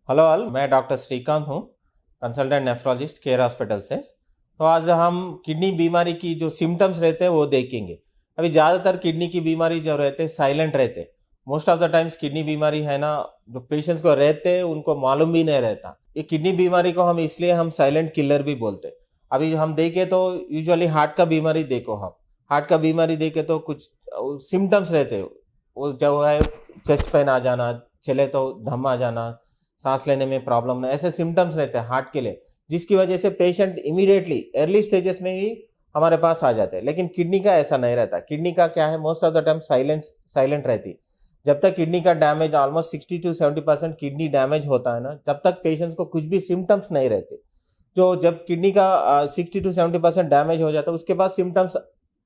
Hello all, मैं doctor Shrikant हूँ, consultant nephrologist care hospital से। तो आज हम किडनी बीमारी की जो सिम्टम्स रहते हैं वो देखेंगे। अभी ज़्यादातर किडनी की बीमारी जो रहते हैं साइलेंट रहते हैं। Most of the times kidney बीमारी है ना, जो पेशेंट्स को रहते हैं उनको मालूम भी नहीं रहता। ये किडनी बीमारी को हम इसलिए हम साइलेंट किलर भी बोलते हैं। अभी हम देखें तो यूजुअली हार्ट का बीमारी देखो, हम हार्ट का बीमारी देखें तो कुछ सिम्टम्स रहते हैं। वो जो है चेस्ट पेन आ जाना, चले तो दम आ जाना, सांस लेने में प्रॉब्लम ना, ऐसे सिम्टम्स रहते हैं हार्ट के लिए, जिसकी वजह से पेशेंट इमीडिएटली अर्ली स्टेजेस में ही हमारे पास आ जाते हैं। लेकिन किडनी का ऐसा नहीं रहता। किडनी का क्या है, most of the time silent रहती। जब तक किडनी का damage almost 60 to 70% kidney damage होता है ना, तब तक पेशेंट्स को कुछ भी सिम्टम्स नहीं रहते। जो जब किडनी का 60 to 70% डैमेज हो जाता है, उसके बाद सिम्टम्स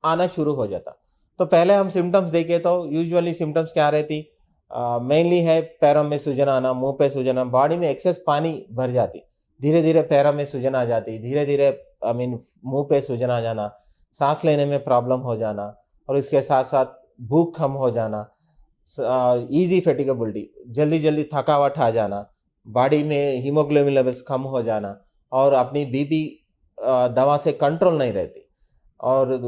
आना शुरू हो जाता। तो पहले हम सिम्टम्स देखें तो यूजुअली सिम्टम्स क्या रहती, मेनली है पैरों में सूजन आना, मुंह पे सूजन आना, बॉडी में एक्सेस पानी भर जाती, धीरे धीरे पैरों में सूजन आ जाती, धीरे धीरे मुंह पे सूजन आ जाना, सांस लेने में प्रॉब्लम हो जाना, और इसके साथ साथ भूख कम हो जाना, इजी फेटिगेबिलिटी, जल्दी जल्दी थकावट आ जाना, बॉडी में हीमोग्लोबिन लेवल्स कम हो जाना, और अपनी बीपी दवा से कंट्रोल नहीं रहती, और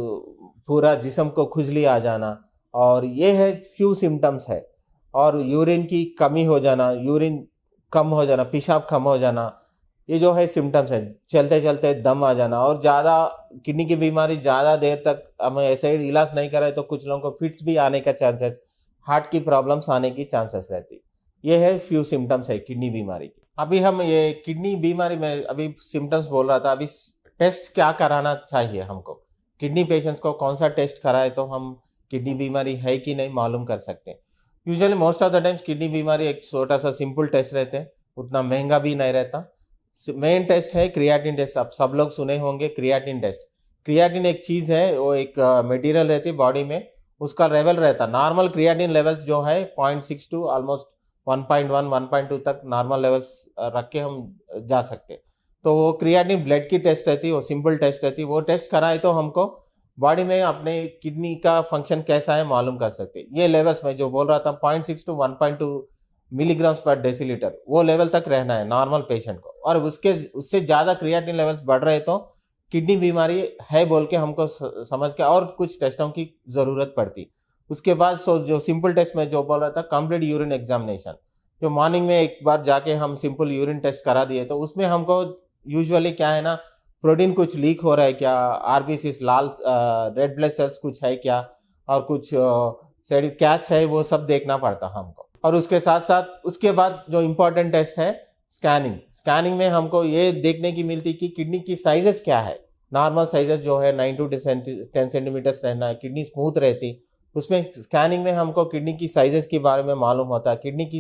पूरा जिस्म को खुजली आ जाना। और ये है फ्यू सिम्टम्स है। और यूरिन की कमी हो जाना, यूरिन कम हो जाना, पेशाब कम हो जाना, ये जो है सिम्टम्स है। चलते चलते दम आ जाना, और ज़्यादा किडनी की बीमारी ज़्यादा देर तक हम ऐसे इलाज नहीं करें तो कुछ लोगों को फिट्स भी आने का चांसेस, हार्ट की प्रॉब्लम्स आने की चांसेस रहती। ये है फ्यू सिम्टम्स है किडनी बीमारी की। अभी हम ये किडनी बीमारी में अभी सिम्टम्स बोल रहा था, अभी टेस्ट क्या कराना चाहिए हमको, किडनी पेशेंट्स को कौन सा टेस्ट कराए तो हम किडनी बीमारी है कि नहीं मालूम कर सकते हैं। Usually most of the times kidney बीमारी एक छोटा सा सिंपल टेस्ट रहते हैं, उतना महंगा भी नहीं रहता। मेन टेस्ट है क्रिएटिन टेस्ट। आप सब लोग सुने होंगे क्रिएटिन टेस्ट। क्रिएटिन एक चीज़ है, वो एक मटेरियल रहती है बॉडी में, उसका लेवल रहता। नॉर्मल क्रिएटिन लेवल्स जो है 0.6 to ऑलमोस्ट 1.1 1.2 तक नॉर्मल लेवल्स रख के हम जा सकते हैं। तो वो क्रिएटिन ब्लड की टेस्ट रहती है, वो सिंपल टेस्ट रहती है। वो टेस्ट कराए तो हमको बॉडी में अपने किडनी का फंक्शन कैसा है मालूम कर सकते हैं। ये लेवल्स में जो बोल रहा था 0.6 to 1.2 मिलीग्राम्स पर डेसीलीटर, वो लेवल तक रहना है नॉर्मल पेशेंट को। और उससे ज़्यादा क्रिएटिन लेवल्स बढ़ रहे तो किडनी बीमारी है बोल के हमको समझ के और कुछ टेस्टों की ज़रूरत पड़ती। उसके बाद जो सिंपल टेस्ट में जो बोल रहा था कंप्लीट यूरिन एग्जामिनेशन, जो मॉर्निंग में एक बार जाके हम सिंपल यूरिन टेस्ट करा दिए तो उसमें हमको यूजुअली क्या है ना, प्रोटीन कुछ लीक हो रहा है क्या, आरबीसी लाल रेड ब्लड सेल्स कुछ है क्या, और कुछ सेडिक कैश है, वो सब देखना पड़ता हमको। और उसके साथ साथ उसके बाद जो इम्पोर्टेंट टेस्ट है स्कैनिंग। स्कैनिंग में हमको ये देखने की मिलती कि किडनी की साइजेस क्या है। नॉर्मल साइजेस जो है 9 to 10 सेंटीमीटर्स रहना है, किडनी स्मूथ रहती। उसमें स्कैनिंग में हमको किडनी की साइजेस के बारे में मालूम होता है। किडनी की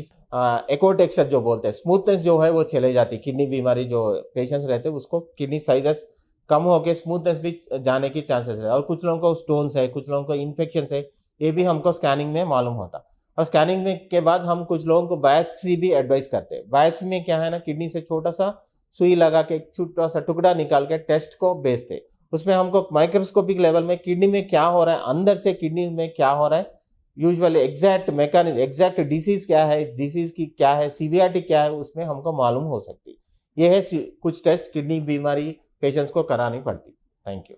एको टेक्सचर जो बोलते हैं, स्मूथनेस जो है वो चले जाती। किडनी बीमारी जो पेशेंट्स रहते हैं उसको किडनी साइजेस कम होकर स्मूथनेस भी जाने की चांसेस है। और कुछ लोगों को स्टोन्स है, कुछ लोगों को इन्फेक्शन है, ये भी हमको स्कैनिंग में मालूम होता। और स्कैनिंग में के बाद हम कुछ लोगों को बायोप्सी भी एडवाइस करते हैं। बायोप्सी में क्या है ना, किडनी से छोटा सा सुई लगा के छोटा सा टुकड़ा निकाल के टेस्ट को भेजते। उसमें हमको माइक्रोस्कोपिक लेवल में किडनी में क्या हो रहा है, अंदर से किडनी में क्या हो रहा है, usually exact mechanism, exact disease क्या है, डिसीज की क्या है, सीवियरिटी क्या है, उसमें हमको मालूम हो सकती। ये है कुछ टेस्ट किडनी बीमारी पेशेंट्स को करानी पड़ती। Thank you.